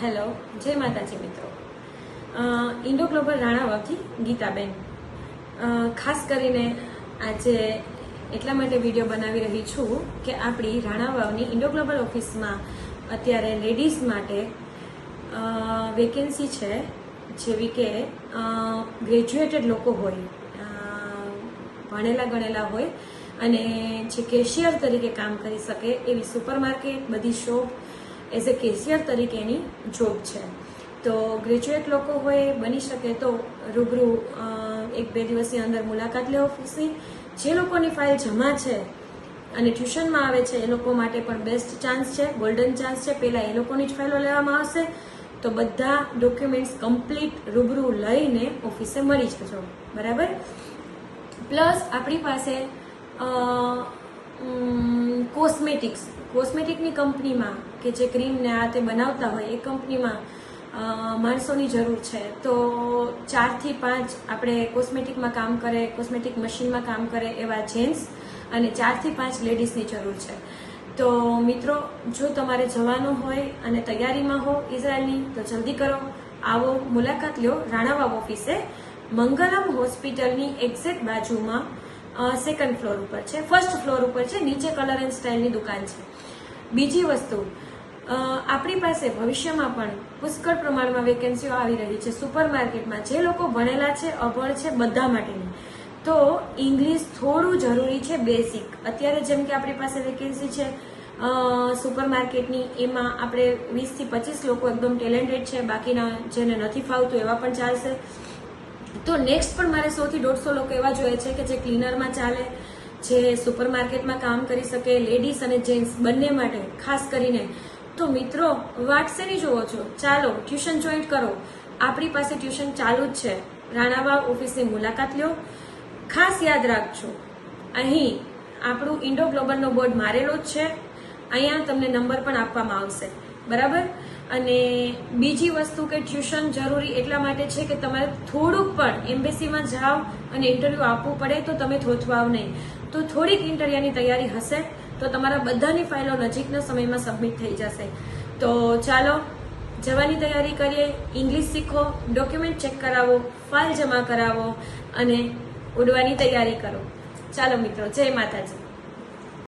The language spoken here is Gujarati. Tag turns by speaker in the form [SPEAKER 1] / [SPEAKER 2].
[SPEAKER 1] હેલો, જય માતાજી મિત્રો. ઇન્ડો ગ્લોબલ રાણાવાવથી ગીતાબેન. ખાસ કરીને આજે એટલા માટે વિડીયો બનાવી રહી છું કે આપણી રાણાવાવની ઇન્ડો ગ્લોબલ ઓફિસમાં અત્યારે લેડીઝ માટે વેકેન્સી છે, જેવી કે ગ્રેજ્યુએટેડ લોકો હોય, ભણેલા ગણેલા હોય અને જે કેશિયર તરીકે કામ કરી શકે એવી સુપરમાર્કેટ, બધી શોપ એઝ એ કેશિયર તરીકેની જોબ છે. તો ગ્રેજ્યુએટ લોકો હોય, બની શકે તો રૂબરૂ 1-2 દિવસની અંદર મુલાકાત લે ઓફિસની. જે લોકોની ફાઇલ જમા છે અને ટ્યુશનમાં આવે છે એ લોકો માટે પણ બેસ્ટ ચાન્સ છે, ગોલ્ડન ચાન્સ છે. પહેલાં એ લોકોની જ ફાઇલો લેવામાં આવશે, તો બધા ડોક્યુમેન્ટ્સ કમ્પ્લીટ રૂબરૂ લઈને ઓફિસે મળી જજો, બરાબર. પ્લસ આપણી પાસે કોસ્મેટિકની કંપનીમાં કે જે ક્રીમ ને આ તે બનાવતા હોય એ કંપનીમાં માણસોની જરૂર છે. તો 4 થી 5 આપણે કોસ્મેટિકમાં કામ કરે, કોસ્મેટિક મશીનમાં કામ કરે એવા જેન્ટ્સ અને 4 થી 5 લેડીઝની જરૂર છે. તો મિત્રો, જો તમારે જવાનું હોય અને તૈયારીમાં હો ઇઝરાયલની, તો જલ્દી કરો, આવો, મુલાકાત લ્યો. રાણાવાવ ઓફિસે મંગલમ હોસ્પિટલની એક્ઝેક્ટ બાજુમાં 2nd ફ્લોર ઉપર છે, 1st ફ્લોર ઉપર છે, નીચે કલર એન્ડ સ્ટાઇલની દુકાન છે. બીજી વસ્તુ, આપણી પાસે ભવિષ્યમાં પણ પુષ્કળ પ્રમાણમાં વેકેન્સીઓ આવી રહી છે સુપર માર્કેટમાં. જે લોકો ભણેલા છે, અભણ છે, બધા માટેની. તો ઇંગ્લિશ થોડું જરૂરી છે, બેઝિક. અત્યારે જેમ કે આપણી પાસે વેકેન્સી છે સુપર માર્કેટની, એમાં આપણે 20 થી 25 લોકો એકદમ ટેલેન્ટેડ છે, બાકીના જેને નથી ફાવતું એવા પણ ચાલશે. તો નેક્સ્ટ પણ મારે 100 થી 150 લોકો એવા જોઈએ છે કે જે ક્લીનરમાં ચાલે, જે સુપર માર્કેટમાં કામ કરી શકે, લેડીઝ અને જેન્ટ્સ બંને માટે ખાસ કરીને. તો મિત્રો, વાટ શેની જોવો છો? ચાલો ટ્યુશન જોઈન્ટ કરો. આપણી પાસે ટ્યુશન ચાલુ જ છે. રાણાવાવ ઓફિસની મુલાકાત લો. ખાસ યાદ રાખજો, અહીં આપણું ઇન્ડો ગ્લોબલનો બોર્ડ મારેલો જ છે. અહીંયા તમને નંબર પણ આપવામાં આવશે, બરાબર. અને બીજી વસ્તુ કે ટ્યુશન જરૂરી એટલા માટે છે કે તમારે થોડુંક પણ એમ્બેસીમાં જાઓ અને ઇન્ટરવ્યૂ આપવું પડે તો તમે થોથવાવ નહીં. તો થોડીક ઇન્ટરવ્યુની તૈયારી હશે તો તમારા બધાની ફાઇલો નજીકના સમયમાં સબમિટ થઈ જશે. તો ચાલો જવાની તૈયારી કરીએ. ઇંગ્લિશ શીખો, ડોક્યુમેન્ટ ચેક કરાવો, ફાઇલ જમા કરાવો અને ઉડવાની તૈયારી કરો. ચાલો મિત્રો, જય માતાજી.